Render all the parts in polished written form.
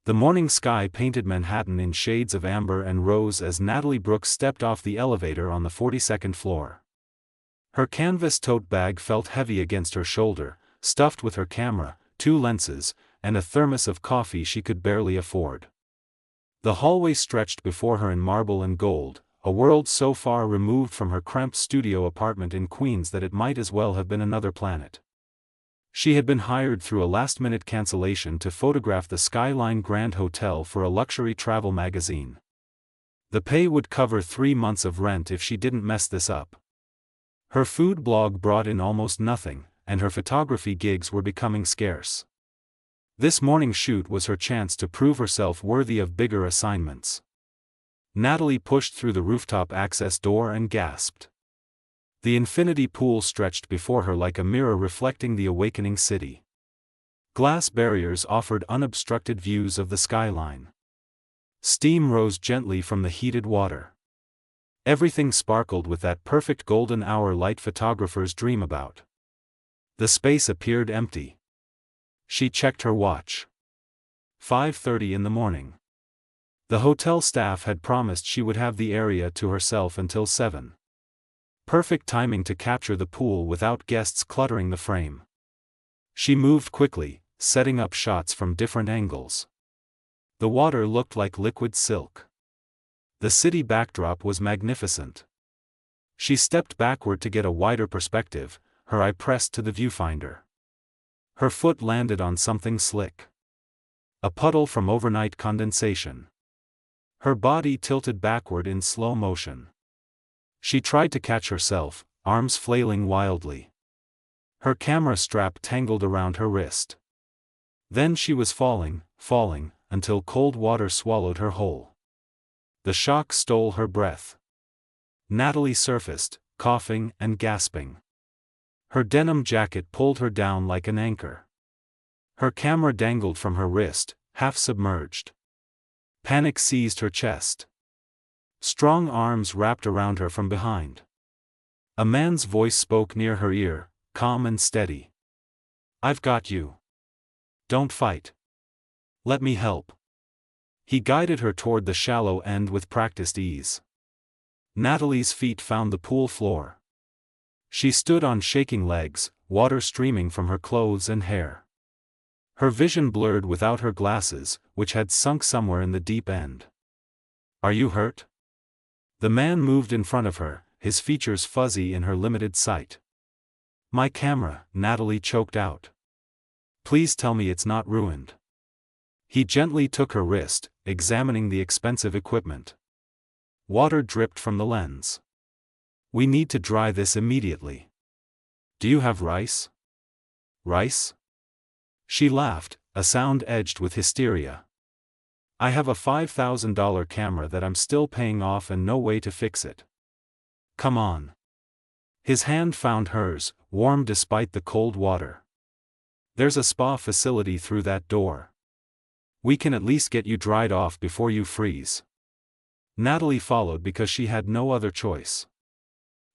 The morning sky painted Manhattan in shades of amber and rose as Natalie Brooks stepped off the elevator on the 42nd floor. Her canvas tote bag felt heavy against her shoulder, stuffed with her camera, 2 lenses, and a thermos of coffee she could barely afford. The hallway stretched before her in marble and gold, a world so far removed from her cramped studio apartment in Queens that it might as well have been another planet. She had been hired through a last-minute cancellation to photograph the Skyline Grand Hotel for a luxury travel magazine. The pay would cover 3 months of rent if she didn't mess this up. Her food blog brought in almost nothing, and her photography gigs were becoming scarce. This morning's shoot was her chance to prove herself worthy of bigger assignments. Natalie pushed through the rooftop access door and gasped. The infinity pool stretched before her like a mirror reflecting the awakening city. Glass barriers offered unobstructed views of the skyline. Steam rose gently from the heated water. Everything sparkled with that perfect golden hour light photographers dream about. The space appeared empty. She checked her watch. 5:30 in the morning. The hotel staff had promised she would have the area to herself until 7. Perfect timing to capture the pool without guests cluttering the frame. She moved quickly, setting up shots from different angles. The water looked like liquid silk. The city backdrop was magnificent. She stepped backward to get a wider perspective, her eye pressed to the viewfinder. Her foot landed on something slick. A puddle from overnight condensation. Her body tilted backward in slow motion. She tried to catch herself, arms flailing wildly. Her camera strap tangled around her wrist. Then she was falling, until cold water swallowed her whole. The shock stole her breath. Natalie surfaced, coughing and gasping. Her denim jacket pulled her down like an anchor. Her camera dangled from her wrist, half submerged. Panic seized her chest. Strong arms wrapped around her from behind. A man's voice spoke near her ear, calm and steady. "I've got you. Don't fight. Let me help." He guided her toward the shallow end with practiced ease. Natalie's feet found the pool floor. She stood on shaking legs, water streaming from her clothes and hair. Her vision blurred without her glasses, which had sunk somewhere in the deep end. "Are you hurt?" The man moved in front of her, his features fuzzy in her limited sight. "My camera," Natalie choked out. "Please tell me it's not ruined." He gently took her wrist, examining the expensive equipment. Water dripped from the lens. "We need to dry this immediately. Do you have rice?" "Rice?" She laughed, a sound edged with hysteria. "I have a $5,000 camera that I'm still paying off and no way to fix it. Come on." His hand found hers, warm despite the cold water. "There's a spa facility through that door. We can at least get you dried off before you freeze." Natalie followed because she had no other choice.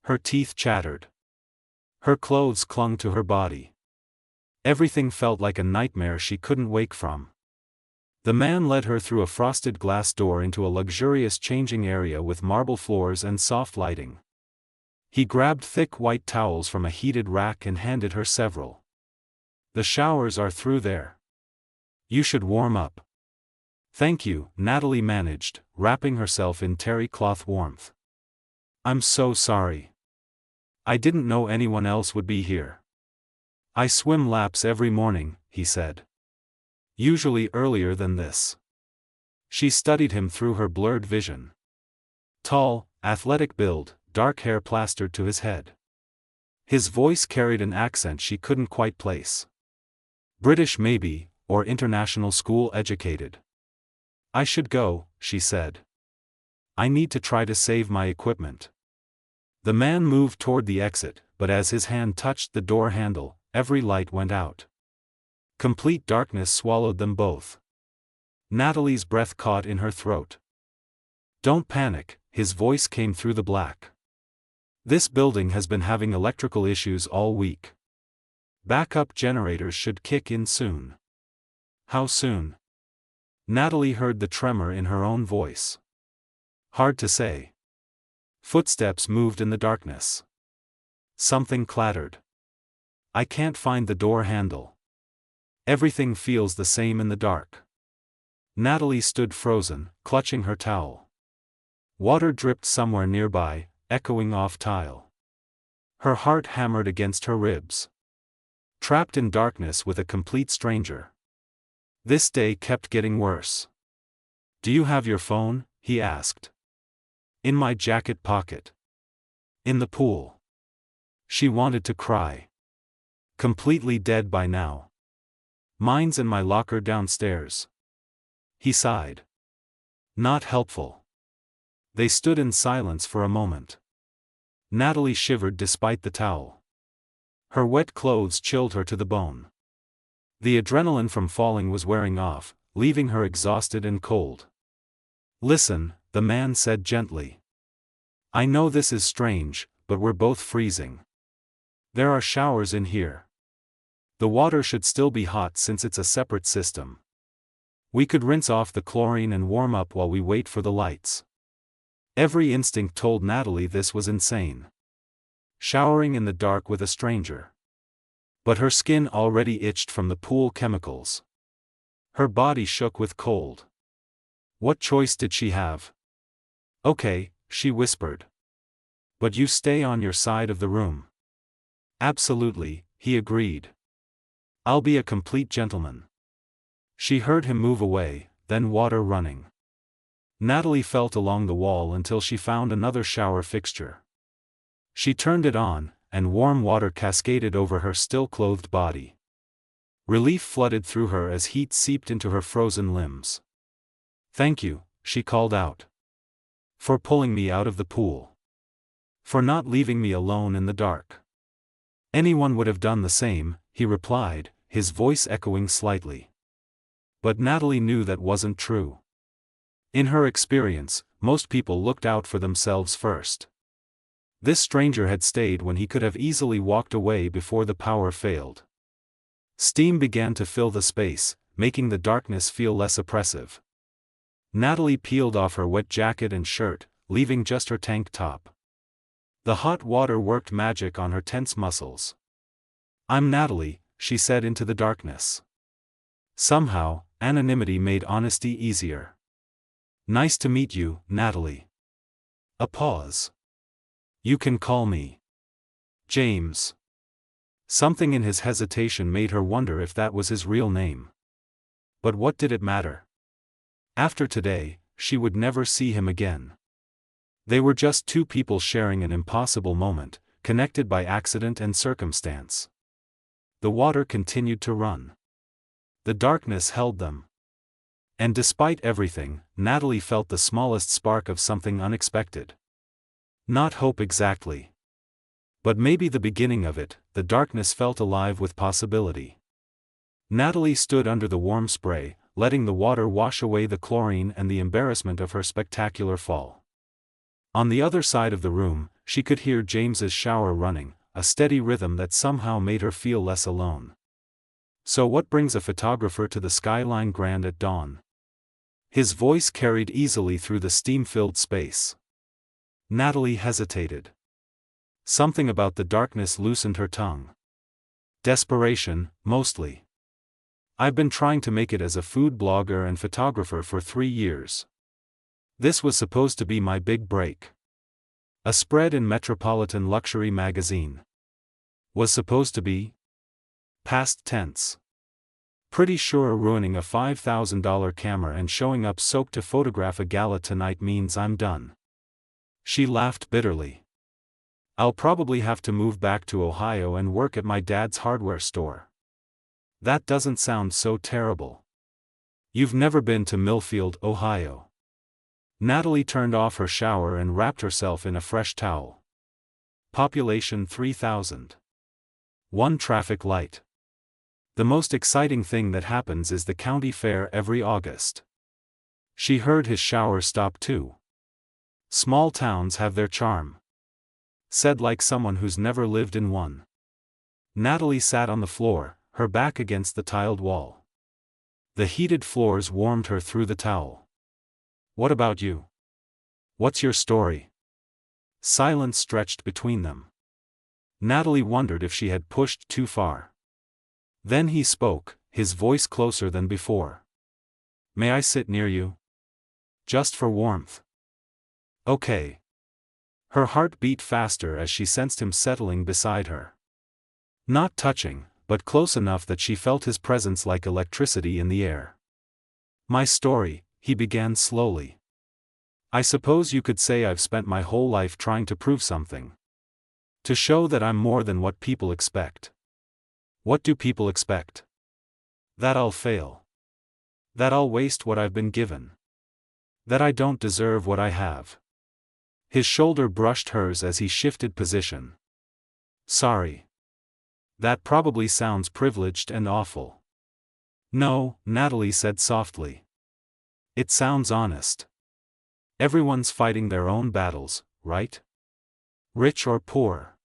Her teeth chattered. Her clothes clung to her body. Everything felt like a nightmare she couldn't wake from. The man led her through a frosted glass door into a luxurious changing area with marble floors and soft lighting. He grabbed thick white towels from a heated rack and handed her several. "The showers are through there. You should warm up." "Thank you," Natalie managed, wrapping herself in terry cloth warmth. "I'm so sorry. I didn't know anyone else would be here." "I swim laps every morning," he said. "Usually earlier than this." She studied him through her blurred vision. Tall, athletic build, dark hair plastered to his head. His voice carried an accent she couldn't quite place. British maybe, or international school educated. "I should go," she said. "I need to try to save my equipment." The man moved toward the exit, but as his hand touched the door handle, every light went out. Complete darkness swallowed them both. Natalie's breath caught in her throat. "Don't panic," his voice came through the black. "This building has been having electrical issues all week. Backup generators should kick in soon." "How soon?" Natalie heard the tremor in her own voice. Hard to say. Footsteps moved in the darkness. Something clattered. I can't find the door handle. Everything feels the same in the dark. Natalie stood frozen, clutching her towel. Water dripped somewhere nearby, echoing off tile. Her heart hammered against her ribs. Trapped in darkness with a complete stranger. This day kept getting worse. Do you have your phone? He asked. In my jacket pocket. In the pool. She wanted to cry. Completely dead by now. Mine's in my locker downstairs. He sighed. Not helpful. They stood in silence for a moment. Natalie shivered despite the towel. Her wet clothes chilled her to the bone. The adrenaline from falling was wearing off, leaving her exhausted and cold. Listen, the man said gently. I know this is strange, but we're both freezing. There are showers in here. The water should still be hot since it's a separate system. We could rinse off the chlorine and warm up while we wait for the lights. Every instinct told Natalie this was insane. Showering in the dark with a stranger. But her skin already itched from the pool chemicals. Her body shook with cold. What choice did she have? Okay, she whispered. But you stay on your side of the room. Absolutely, he agreed. I'll be a complete gentleman. She heard him move away, then water running. Natalie felt along the wall until she found another shower fixture. She turned it on, and warm water cascaded over her still-clothed body. Relief flooded through her as heat seeped into her frozen limbs. Thank you, she called out. For pulling me out of the pool. For not leaving me alone in the dark. Anyone would have done the same, he replied, his voice echoing slightly. But Natalie knew that wasn't true. In her experience, most people looked out for themselves first. This stranger had stayed when he could have easily walked away before the power failed. Steam began to fill the space, making the darkness feel less oppressive. Natalie peeled off her wet jacket and shirt, leaving just her tank top. The hot water worked magic on her tense muscles. I'm Natalie, she said into the darkness. Somehow, anonymity made honesty easier. Nice to meet you, Natalie. A pause. You can call me James. Something in his hesitation made her wonder if that was his real name. But what did it matter? After today, she would never see him again. They were just two people sharing an impossible moment, connected by accident and circumstance. The water continued to run. The darkness held them. And despite everything, Natalie felt the smallest spark of something unexpected. Not hope exactly. But maybe the beginning of it. The darkness felt alive with possibility. Natalie stood under the warm spray, letting the water wash away the chlorine and the embarrassment of her spectacular fall. On the other side of the room, she could hear James's shower running, a steady rhythm that somehow made her feel less alone. So what brings a photographer to the Skyline Grand at dawn? His voice carried easily through the steam-filled space. Natalie hesitated. Something about the darkness loosened her tongue. Desperation, mostly. I've been trying to make it as a food blogger and photographer for 3 years. This was supposed to be my big break. A spread in Metropolitan Luxury magazine. Was supposed to be? Past tense. Pretty sure ruining a $5,000 camera and showing up soaked to photograph a gala tonight means I'm done. She laughed bitterly. I'll probably have to move back to Ohio and work at my dad's hardware store. That doesn't sound so terrible. You've never been to Millfield, Ohio. Natalie turned off her shower and wrapped herself in a fresh towel. Population 3,000. One traffic light. The most exciting thing that happens is the county fair every August. She heard his shower stop too. Small towns have their charm. Said like someone who's never lived in one. Natalie sat on the floor, her back against the tiled wall. The heated floors warmed her through the towel. What about you? What's your story? Silence stretched between them. Natalie wondered if she had pushed too far. Then he spoke, his voice closer than before. May I sit near you? Just for warmth. Okay. Her heart beat faster as she sensed him settling beside her. Not touching, but close enough that she felt his presence like electricity in the air. My story, he began slowly. I suppose you could say I've spent my whole life trying to prove something. To show that I'm more than what people expect. What do people expect? That I'll fail. That I'll waste what I've been given. That I don't deserve what I have. His shoulder brushed hers as he shifted position. Sorry. That probably sounds privileged and awful. No, Natalie said softly. It sounds honest. Everyone's fighting their own battles, right? Rich or poor.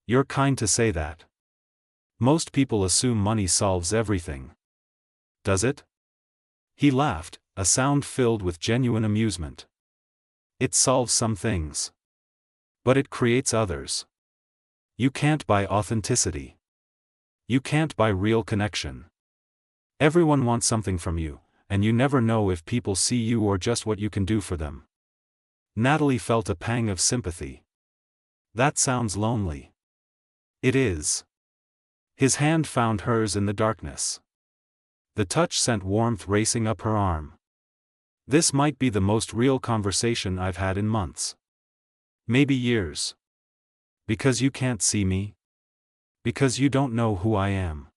You're kind to say that. Most people assume money solves everything. Does it? He laughed, a sound filled with genuine amusement. It solves some things. But it creates others. You can't buy authenticity. You can't buy real connection. Everyone wants something from you, and you never know if people see you or just what you can do for them. Natalie felt a pang of sympathy. That sounds lonely. It is. His hand found hers in the darkness. The touch sent warmth racing up her arm. This might be the most real conversation I've had in months. Maybe years. Because you can't see me? Because you don't know who I am.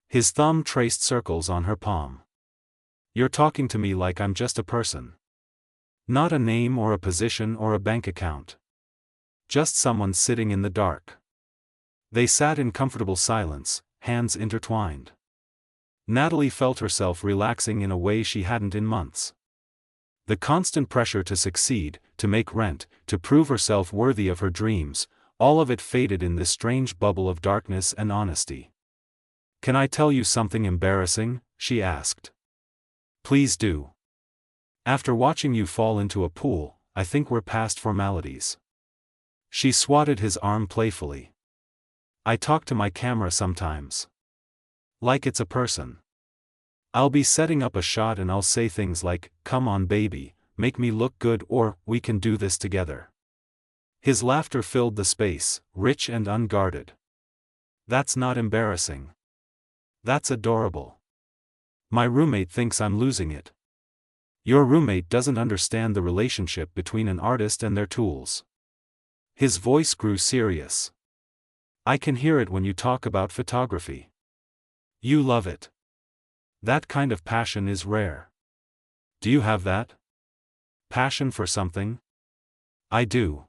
His thumb traced circles on her palm. You're talking to me like I'm just a person. Not a name or a position or a bank account. Just someone sitting in the dark. They sat in comfortable silence, hands intertwined. Natalie felt herself relaxing in a way she hadn't in months. The constant pressure to succeed, to make rent, to prove herself worthy of her dreams, all of it faded in this strange bubble of darkness and honesty. Can I tell you something embarrassing? She asked. Please do. After watching you fall into a pool, I think we're past formalities. She swatted his arm playfully. I talk to my camera sometimes. Like it's a person. I'll be setting up a shot and I'll say things like, come on baby, make me look good, or, we can do this together. His laughter filled the space, rich and unguarded. That's not embarrassing. That's adorable. My roommate thinks I'm losing it. Your roommate doesn't understand the relationship between an artist and their tools. His voice grew serious. I can hear it when you talk about photography. You love it. That kind of passion is rare. Do you have that? Passion for something? I do.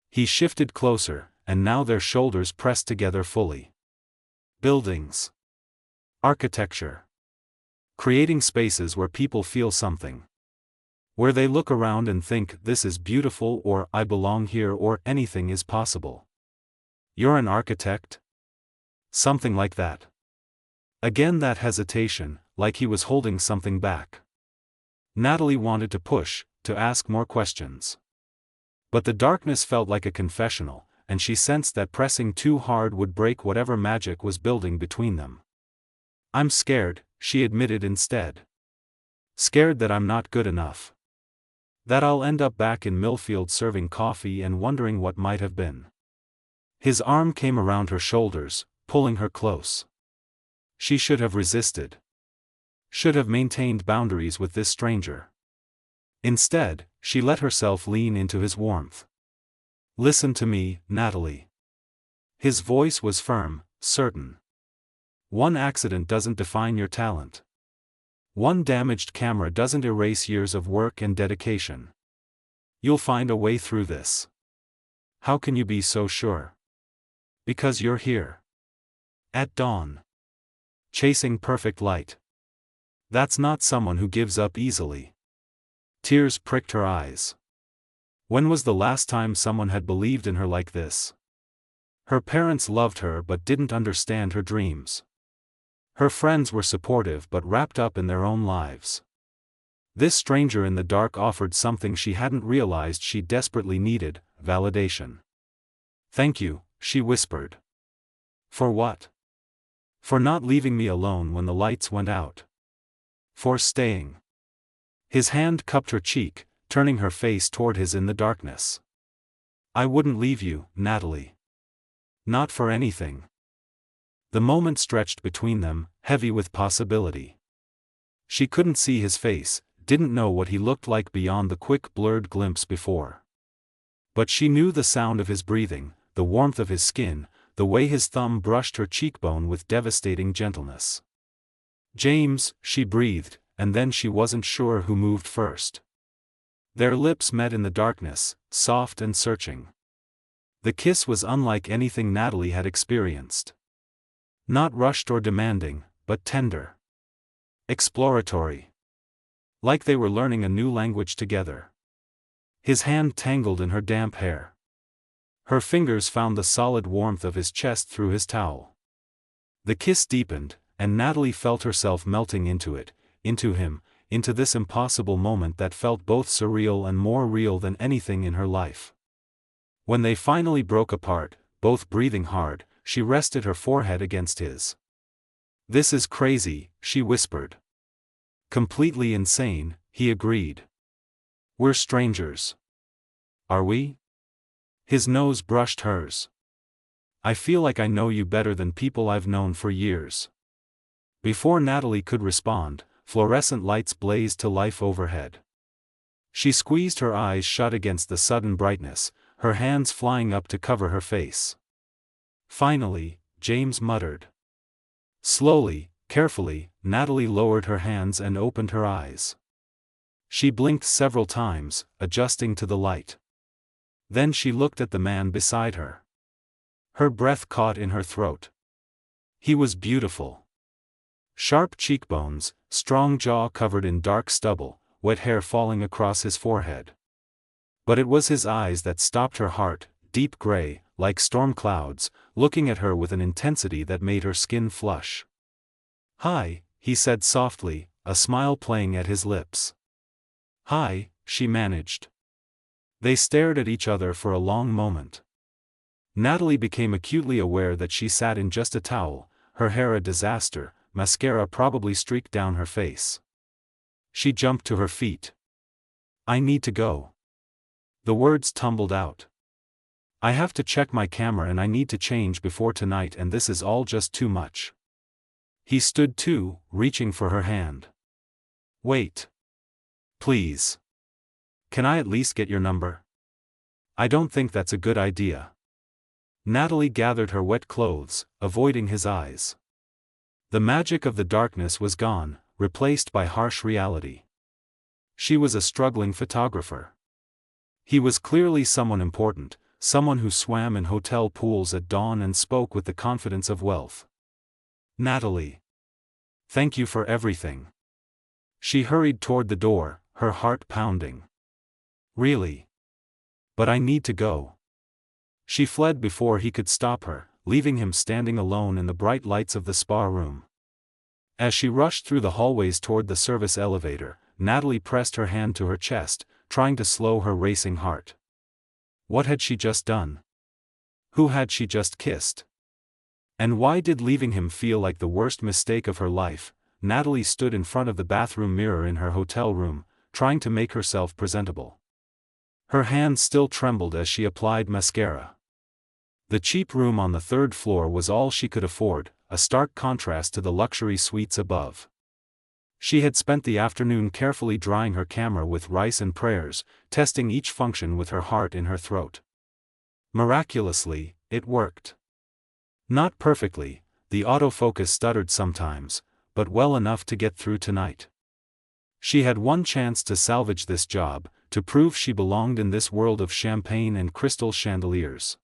He shifted closer, and now their shoulders pressed together fully. Buildings. Architecture. Creating spaces where people feel something. Where they look around and think, this is beautiful, or I belong here, or anything is possible. You're an architect? Something like that. Again that hesitation, like he was holding something back. Natalie wanted to push, to ask more questions. But the darkness felt like a confessional, and she sensed that pressing too hard would break whatever magic was building between them. I'm scared, she admitted instead. Scared that I'm not good enough. That I'll end up back in Millfield serving coffee and wondering what might have been. His arm came around her shoulders, pulling her close. She should have resisted. Should have maintained boundaries with this stranger. Instead, she let herself lean into his warmth. Listen to me, Natalie. His voice was firm, certain. One accident doesn't define your talent. One damaged camera doesn't erase years of work and dedication. You'll find a way through this. How can you be so sure? Because you're here. At dawn. Chasing perfect light. That's not someone who gives up easily. Tears pricked her eyes. When was the last time someone had believed in her like this? Her parents loved her but didn't understand her dreams. Her friends were supportive but wrapped up in their own lives. This stranger in the dark offered something she hadn't realized she desperately needed: validation. "Thank you," she whispered. "For what?" "For not leaving me alone when the lights went out. For staying." His hand cupped her cheek, turning her face toward his in the darkness. "I wouldn't leave you, Natalie. Not for anything." The moment stretched between them, heavy with possibility. She couldn't see his face, didn't know what he looked like beyond the quick blurred glimpse before. But she knew the sound of his breathing, the warmth of his skin, the way his thumb brushed her cheekbone with devastating gentleness. "James," she breathed, and then she wasn't sure who moved first. Their lips met in the darkness, soft and searching. The kiss was unlike anything Natalie had experienced. Not rushed or demanding, but tender. Exploratory. Like they were learning a new language together. His hand tangled in her damp hair. Her fingers found the solid warmth of his chest through his towel. The kiss deepened, and Natalie felt herself melting into it, into him, into this impossible moment that felt both surreal and more real than anything in her life. When they finally broke apart, both breathing hard, she rested her forehead against his. "This is crazy," she whispered. "Completely insane," he agreed. "We're strangers." "Are we?" His nose brushed hers. "I feel like I know you better than people I've known for years." Before Natalie could respond, fluorescent lights blazed to life overhead. She squeezed her eyes shut against the sudden brightness, her hands flying up to cover her face. "Finally," James muttered. Slowly, carefully, Natalie lowered her hands and opened her eyes. She blinked several times, adjusting to the light. Then she looked at the man beside her. Her breath caught in her throat. He was beautiful. Sharp cheekbones, strong jaw covered in dark stubble, wet hair falling across his forehead. But it was his eyes that stopped her heart, deep gray, like storm clouds, looking at her with an intensity that made her skin flush. "Hi," he said softly, a smile playing at his lips. "Hi," she managed. They stared at each other for a long moment. Natalie became acutely aware that she sat in just a towel, her hair a disaster, mascara probably streaked down her face. She jumped to her feet. "I need to go." The words tumbled out. "I have to check my camera and I need to change before tonight, and this is all just too much." He stood too, reaching for her hand. "Wait. Please. Can I at least get your number?" "I don't think that's a good idea." Natalie gathered her wet clothes, avoiding his eyes. The magic of the darkness was gone, replaced by harsh reality. She was a struggling photographer. He was clearly someone important, someone who swam in hotel pools at dawn and spoke with the confidence of wealth. "Natalie. Thank you for everything." She hurried toward the door, her heart pounding. "Really? But I need to go." She fled before he could stop her, leaving him standing alone in the bright lights of the spa room. As she rushed through the hallways toward the service elevator, Natalie pressed her hand to her chest, trying to slow her racing heart. What had she just done? Who had she just kissed? And why did leaving him feel like the worst mistake of her life? Natalie stood in front of the bathroom mirror in her hotel room, trying to make herself presentable. Her hands still trembled as she applied mascara. The cheap room on the third floor was all she could afford, a stark contrast to the luxury suites above. She had spent the afternoon carefully drying her camera with rice and prayers, testing each function with her heart in her throat. Miraculously, it worked. Not perfectly, the autofocus stuttered sometimes, but well enough to get through tonight. She had one chance to salvage this job, to prove she belonged in this world of champagne and crystal chandeliers.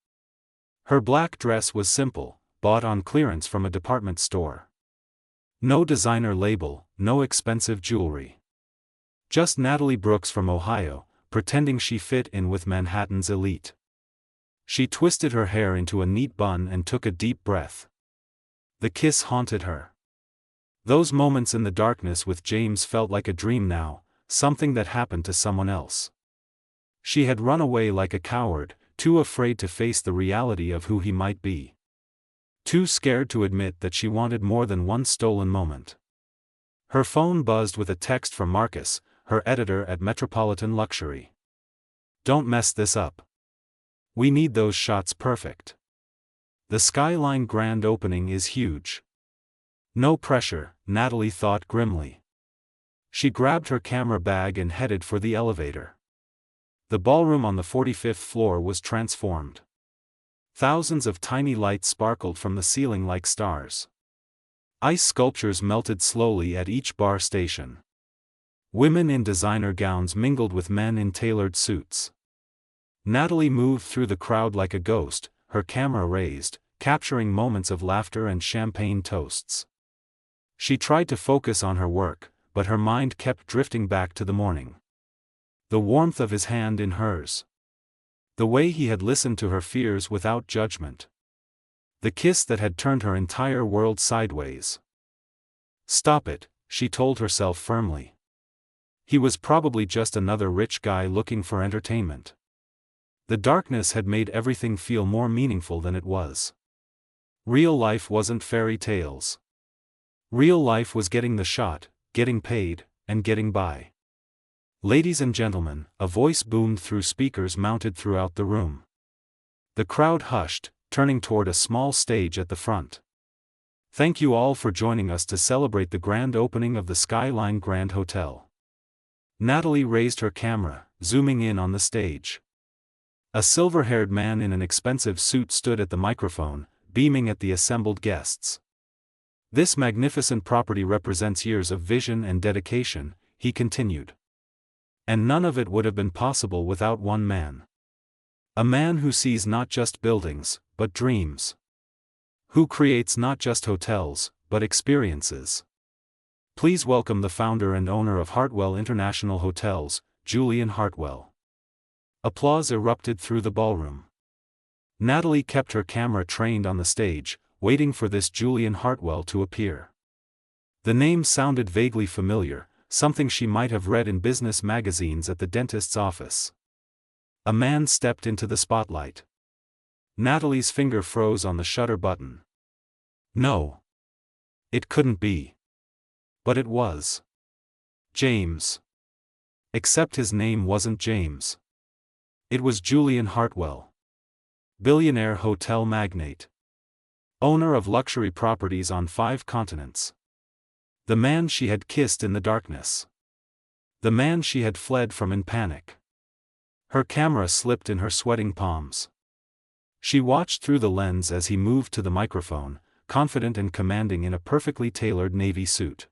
Her black dress was simple, bought on clearance from a department store. No designer label, no expensive jewelry. Just Natalie Brooks from Ohio, pretending she fit in with Manhattan's elite. She twisted her hair into a neat bun and took a deep breath. The kiss haunted her. Those moments in the darkness with James felt like a dream now, something that happened to someone else. She had run away like a coward, too afraid to face the reality of who he might be. Too scared to admit that she wanted more than one stolen moment. Her phone buzzed with a text from Marcus, her editor at Metropolitan Luxury. "Don't mess this up. We need those shots perfect. The Skyline grand opening is huge." No pressure, Natalie thought grimly. She grabbed her camera bag and headed for the elevator. The ballroom on the 45th floor was transformed. Thousands of tiny lights sparkled from the ceiling like stars. Ice sculptures melted slowly at each bar station. Women in designer gowns mingled with men in tailored suits. Natalie moved through the crowd like a ghost, her camera raised, capturing moments of laughter and champagne toasts. She tried to focus on her work, but her mind kept drifting back to the morning. The warmth of his hand in hers. The way he had listened to her fears without judgment. The kiss that had turned her entire world sideways. Stop it, she told herself firmly. He was probably just another rich guy looking for entertainment. The darkness had made everything feel more meaningful than it was. Real life wasn't fairy tales. Real life was getting the shot, getting paid, and getting by. "Ladies and gentlemen," a voice boomed through speakers mounted throughout the room. The crowd hushed, turning toward a small stage at the front. "Thank you all for joining us to celebrate the grand opening of the Skyline Grand Hotel." Natalie raised her camera, zooming in on the stage. A silver-haired man in an expensive suit stood at the microphone, beaming at the assembled guests. "This magnificent property represents years of vision and dedication," he continued. "And none of it would have been possible without one man. A man who sees not just buildings, but dreams. Who creates not just hotels, but experiences. Please welcome the founder and owner of Hartwell International Hotels, Julian Hartwell." Applause erupted through the ballroom. Natalie kept her camera trained on the stage, waiting for this Julian Hartwell to appear. The name sounded vaguely familiar, something she might have read in business magazines at the dentist's office. A man stepped into the spotlight. Natalie's finger froze on the shutter button. No. It couldn't be. But it was. James. Except his name wasn't James. It was Julian Hartwell. Billionaire hotel magnate. Owner of luxury properties on 5 continents. The man she had kissed in the darkness. The man she had fled from in panic. Her camera slipped in her sweating palms. She watched through the lens as he moved to the microphone, confident and commanding in a perfectly tailored navy suit.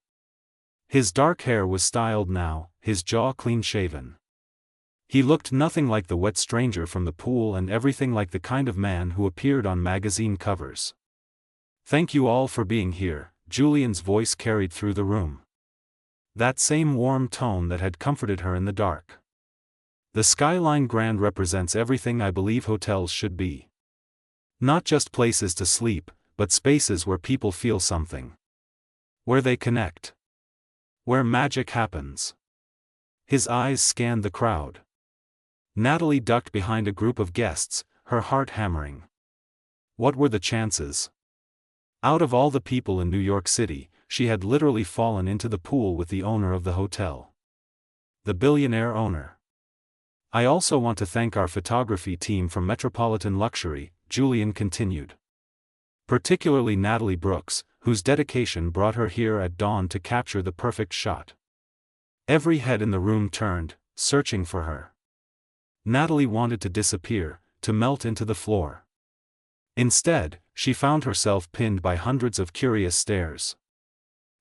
His dark hair was styled now, his jaw clean-shaven. He looked nothing like the wet stranger from the pool and everything like the kind of man who appeared on magazine covers. "Thank you all for being here," Julian's voice carried through the room. That same warm tone that had comforted her in the dark. "The Skyline Grand represents everything I believe hotels should be. Not just places to sleep, but spaces where people feel something. Where they connect. Where magic happens." His eyes scanned the crowd. Natalie ducked behind a group of guests, her heart hammering. What were the chances? Out of all the people in New York City, she had literally fallen into the pool with the owner of the hotel. The billionaire owner. "I also want to thank our photography team from Metropolitan Luxury," Julian continued. "Particularly Natalie Brooks, whose dedication brought her here at dawn to capture the perfect shot." Every head in the room turned, searching for her. Natalie wanted to disappear, to melt into the floor. Instead, she found herself pinned by hundreds of curious stares.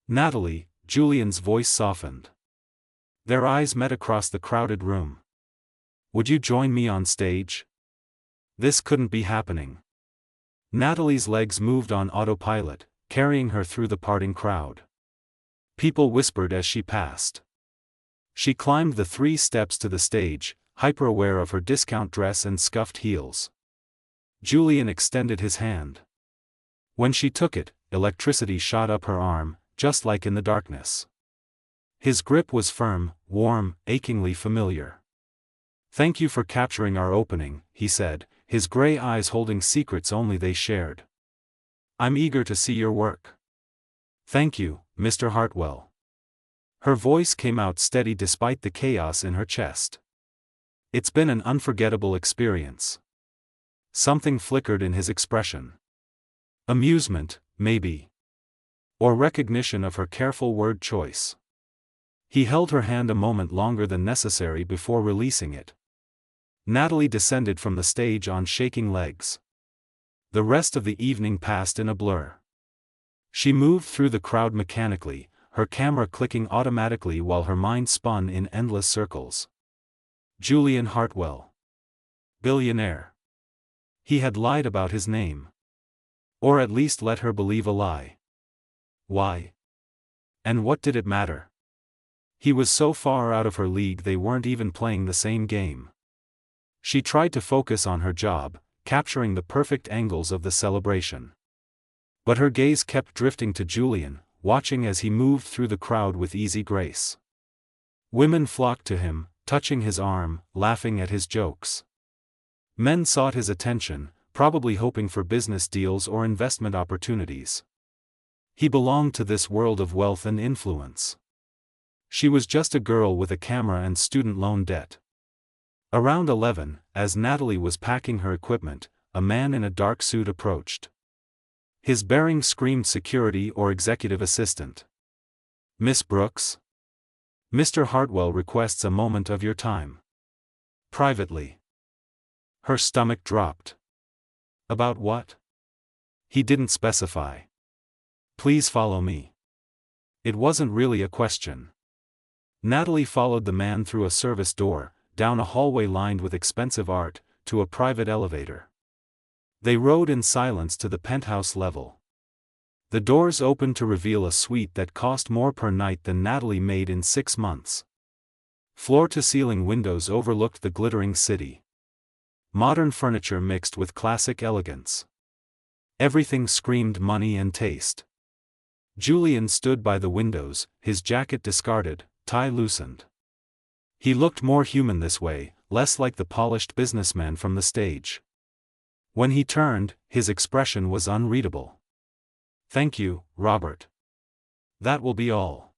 "Natalie," Julian's voice softened. Their eyes met across the crowded room. "Would you join me on stage?" This couldn't be happening. Natalie's legs moved on autopilot, carrying her through the parting crowd. People whispered as she passed. She climbed the 3 steps to the stage, hyper-aware of her discount dress and scuffed heels. Julian extended his hand. When she took it, electricity shot up her arm, just like in the darkness. His grip was firm, warm, achingly familiar. "Thank you for capturing our opening," he said, his gray eyes holding secrets only they shared. "I'm eager to see your work." "Thank you, Mr. Hartwell." Her voice came out steady despite the chaos in her chest. "It's been an unforgettable experience." Something flickered in his expression. Amusement, maybe. Or recognition of her careful word choice. He held her hand a moment longer than necessary before releasing it. Natalie descended from the stage on shaking legs. The rest of the evening passed in a blur. She moved through the crowd mechanically, her camera clicking automatically while her mind spun in endless circles. Julian Hartwell. Billionaire. He had lied about his name. Or at least let her believe a lie. Why? And what did it matter? He was so far out of her league they weren't even playing the same game. She tried to focus on her job, capturing the perfect angles of the celebration. But her gaze kept drifting to Julian, watching as he moved through the crowd with easy grace. Women flocked to him, touching his arm, laughing at his jokes. Men sought his attention, probably hoping for business deals or investment opportunities. He belonged to this world of wealth and influence. She was just a girl with a camera and student loan debt. Around 11, as Natalie was packing her equipment, a man in a dark suit approached. His bearing screamed security or executive assistant. "Miss Brooks? Mr. Hartwell requests a moment of your time." Privately. Her stomach dropped. About what? He didn't specify. "Please follow me." It wasn't really a question. Natalie followed the man through a service door, down a hallway lined with expensive art, to a private elevator. They rode in silence to the penthouse level. The doors opened to reveal a suite that cost more per night than Natalie made in 6 months. Floor-to-ceiling windows overlooked the glittering city. Modern furniture mixed with classic elegance. Everything screamed money and taste. Julian stood by the windows, his jacket discarded, tie loosened. He looked more human this way, less like the polished businessman from the stage. When he turned, his expression was unreadable. "Thank you, Robert. That will be all."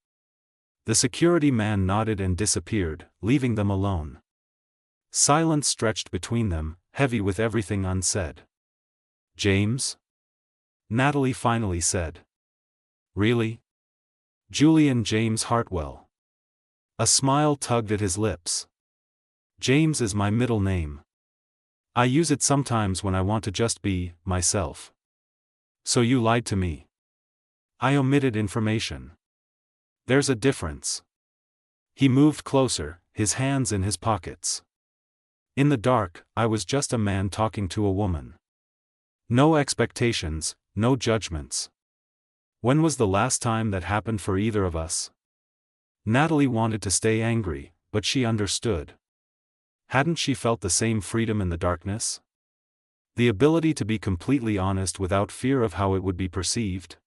The security man nodded and disappeared, leaving them alone. Silence stretched between them, heavy with everything unsaid. "James?" Natalie finally said. "Really?" "Julian James Hartwell." A smile tugged at his lips. "James is my middle name. I use it sometimes when I want to just be myself." "So you lied to me?" "I omitted information." "There's a difference." He moved closer, his hands in his pockets. "In the dark, I was just a man talking to a woman. No expectations, no judgments. When was the last time that happened for either of us?" Natalie wanted to stay angry, but she understood. Hadn't she felt the same freedom in the darkness? The ability to be completely honest without fear of how it would be perceived?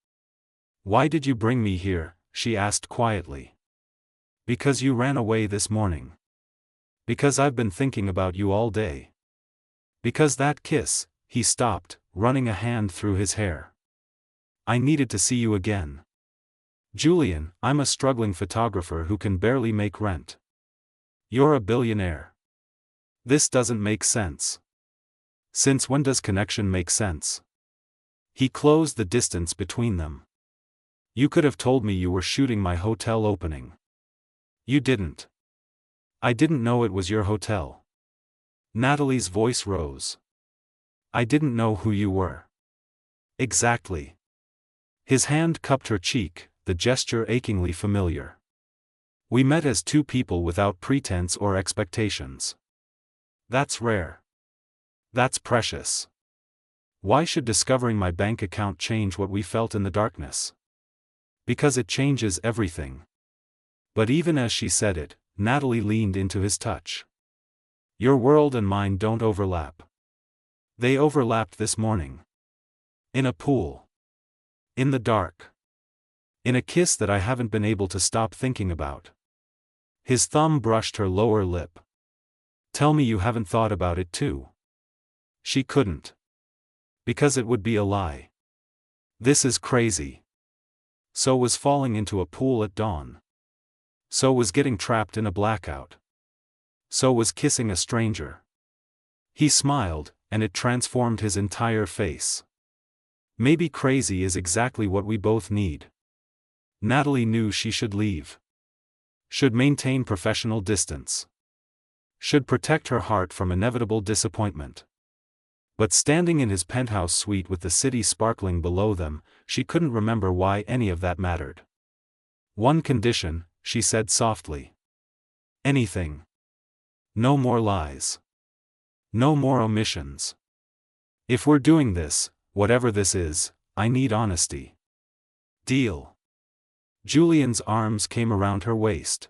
"Why did you bring me here?" she asked quietly. "Because you ran away this morning. Because I've been thinking about you all day. Because that kiss," he stopped, running a hand through his hair. "I needed to see you again. Julian, I'm a struggling photographer who can barely make rent. You're a billionaire. This doesn't make sense. Since when does connection make sense?" He closed the distance between them. "You could have told me you were shooting my hotel opening." "You didn't." "I didn't know it was your hotel." Natalie's voice rose. "I didn't know who you were." "Exactly." His hand cupped her cheek, the gesture achingly familiar. "We met as two people without pretense or expectations. That's rare. That's precious. Why should discovering my bank account change what we felt in the darkness?" "Because it changes everything." But even as she said it, Natalie leaned into his touch. "Your world and mine don't overlap." They overlapped this morning. In a pool. In the dark. In a kiss that I haven't been able to stop thinking about. His thumb brushed her lower lip. Tell me you haven't thought about it too. She couldn't. Because it would be a lie. This is crazy. So was falling into a pool at dawn. So was getting trapped in a blackout. So was kissing a stranger. He smiled, and it transformed his entire face. Maybe crazy is exactly what we both need. Natalie knew she should leave. Should maintain professional distance. Should protect her heart from inevitable disappointment. But standing in his penthouse suite with the city sparkling below them, she couldn't remember why any of that mattered. One condition, she said softly. Anything. No more lies. No more omissions. If we're doing this, whatever this is, I need honesty. Deal. Julian's arms came around her waist.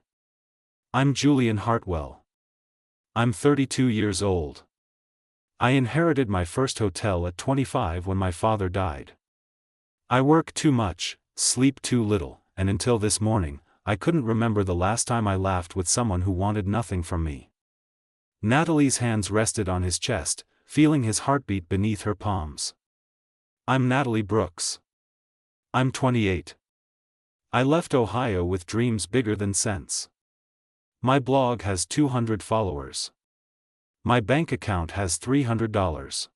I'm Julian Hartwell. I'm 32 years old. I inherited my first hotel at 25 when my father died. I work too much, sleep too little, and until this morning, I couldn't remember the last time I laughed with someone who wanted nothing from me. Natalie's hands rested on his chest, feeling his heartbeat beneath her palms. I'm Natalie Brooks. I'm 28. I left Ohio with dreams bigger than sense. My blog has 200 followers. My bank account has $300.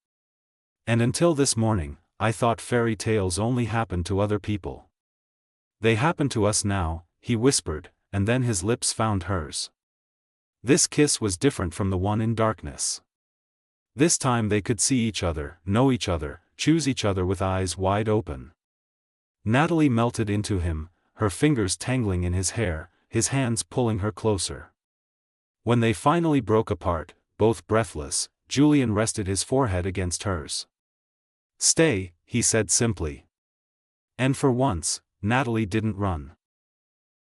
And until this morning, I thought fairy tales only happened to other people. They happen to us now, he whispered, and then his lips found hers. This kiss was different from the one in darkness. This time they could see each other, know each other, choose each other with eyes wide open. Natalie melted into him, her fingers tangling in his hair, his hands pulling her closer. When they finally broke apart, both breathless, Julian rested his forehead against hers. Stay, he said simply. And for once, Natalie didn't run.